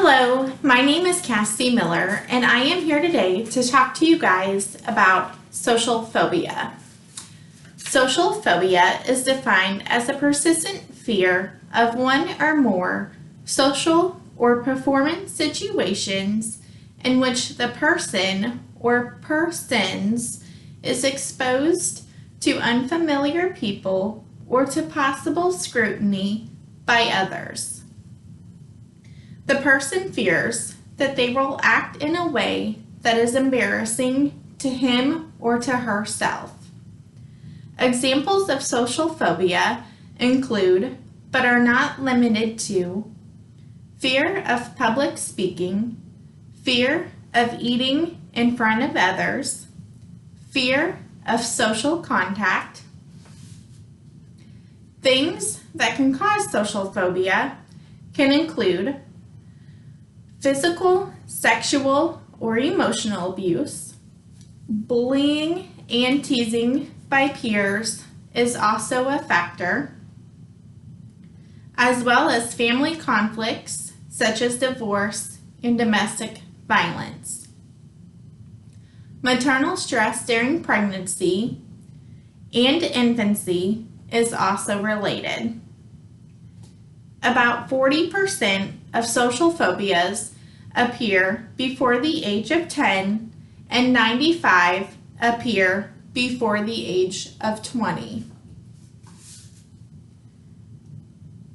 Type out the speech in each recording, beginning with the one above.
Hello, my name is Cassie Miller, and I am here today to talk to you guys about social phobia. Social phobia is defined as a persistent fear of one or more social or performance situations in which the person or persons is exposed to unfamiliar people or to possible scrutiny by others. The person fears that they will act in a way that is embarrassing to him or to herself. Examples of social phobia include, but are not limited to, fear of public speaking, fear of eating in front of others, fear of social contact. Things that can cause social phobia can include physical, sexual, or emotional abuse. Bullying and teasing by peers is also a factor, as well as family conflicts such as divorce and domestic violence. Maternal stress during pregnancy and infancy is also related. About 40% of social phobias appear before the age of 10 and 95 appear before the age of 20.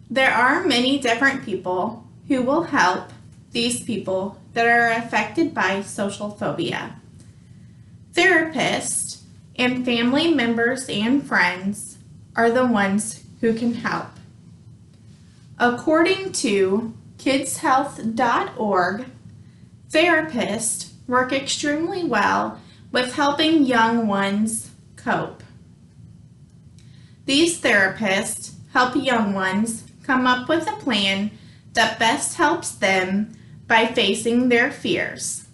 There are many different people who will help these people that are affected by social phobia. Therapists and family members and friends are the ones who can help. According to kidshealth.org, therapists work extremely well with helping young ones cope. These therapists help young ones come up with a plan that best helps them by facing their fears.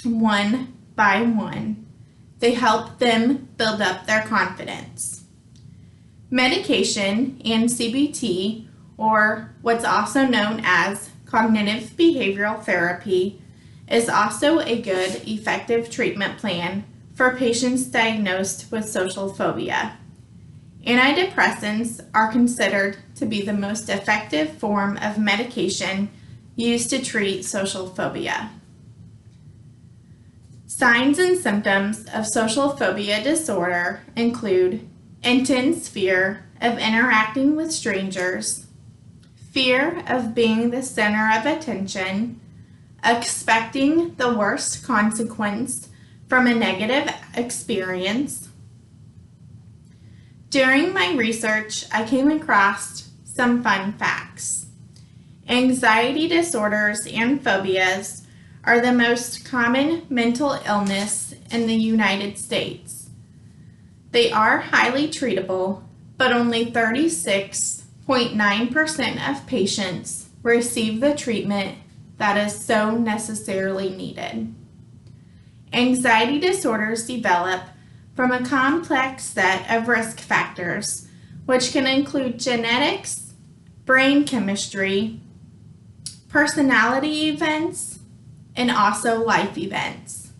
One by one, they help them build up their confidence. Medication and CBT, or what's also known as cognitive behavioral therapy, is also a good, effective treatment plan for patients diagnosed with social phobia. Antidepressants are considered to be the most effective form of medication used to treat social phobia. Signs and symptoms of social phobia disorder include intense fear of interacting with strangers, fear of being the center of attention, expecting the worst consequence from a negative experience. During my research, I came across some fun facts. Anxiety disorders and phobias are the most common mental illness in the United States. They are highly treatable, but only 36.9% of patients receive the treatment that is so necessarily needed. Anxiety disorders develop from a complex set of risk factors, which can include genetics, brain chemistry, personality events, and also life events.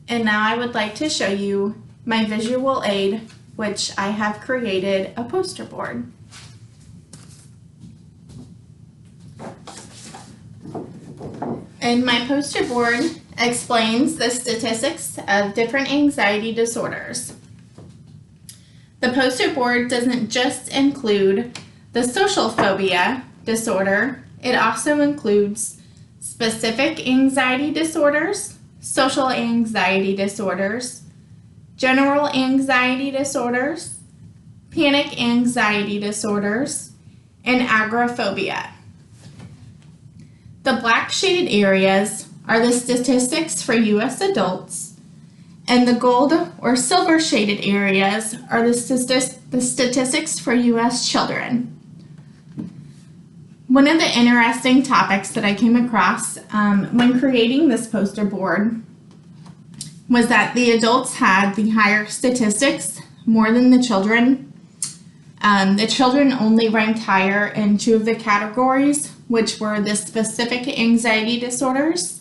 And now I would like to show you my visual aid, which I have created a poster board. And my poster board explains the statistics of different anxiety disorders. The poster board doesn't just include the social phobia disorder, it also includes specific anxiety disorders, social anxiety disorders, general anxiety disorders, panic anxiety disorders, and agoraphobia. The black shaded areas are the statistics for U.S. adults, and the gold or silver shaded areas are the statistics for U.S. children. One of the interesting topics that I came across when creating this poster board was that the adults had the higher statistics more than the children. The children only ranked higher in 2 of the categories, which were the specific anxiety disorders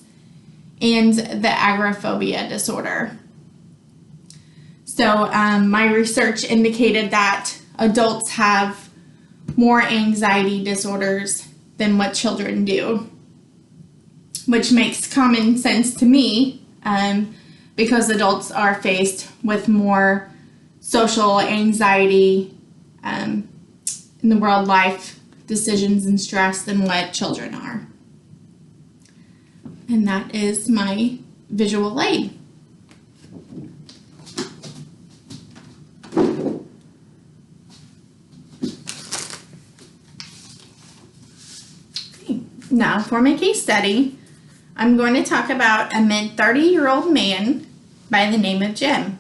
and the agoraphobia disorder. So my research indicated that adults have more anxiety disorders than what children do, which makes common sense to me because adults are faced with more social anxiety in the world life decisions and stress than what children are. And that is my visual aid. Okay. Now for my case study, I'm going to talk about a mid-30-year-old man by the name of Jim.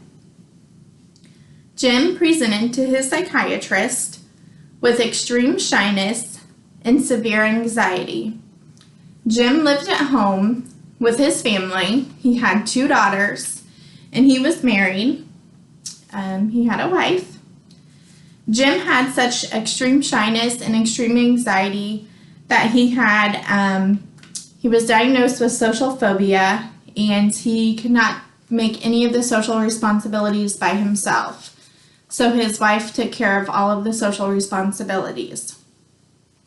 Jim presented to his psychiatrist with extreme shyness and severe anxiety. Jim lived at home with his family. He had 2 daughters, and he was married. He had a wife. Jim had such extreme shyness and extreme anxiety that he was diagnosed with social phobia, and he could not make any of the social responsibilities by himself. So his wife took care of all of the social responsibilities.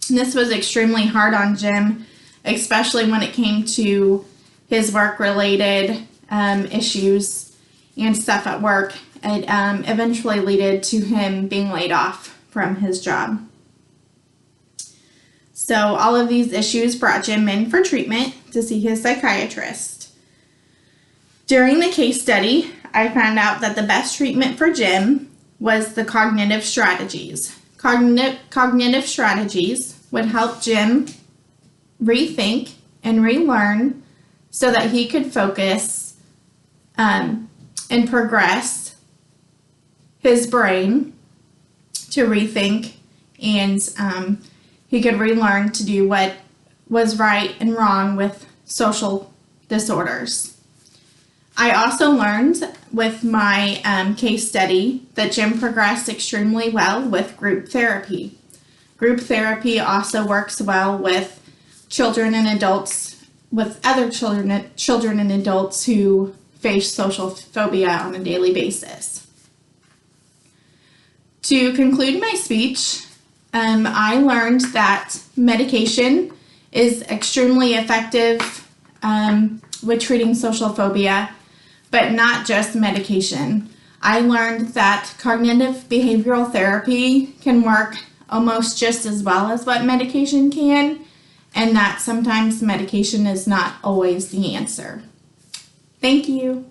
And this was extremely hard on Jim, especially when it came to his work-related issues and stuff at work. It eventually led to him being laid off from his job. So all of these issues brought Jim in for treatment to see his psychiatrist. During the case study, I found out that the best treatment for Jim was the cognitive strategies. Cognitive strategies would help Jim rethink and relearn so that he could focus and progress his brain to rethink, and he could relearn to do what was right and wrong with social disorders. I also learned with my case study that Jim progressed extremely well with group therapy. Group therapy also works well with children and adults, with other children and adults who face social phobia on a daily basis. To conclude my speech, I learned that medication is extremely effective with treating social phobia, but not just medication. I learned that cognitive behavioral therapy can work almost just as well as what medication can, and that sometimes medication is not always the answer. Thank you.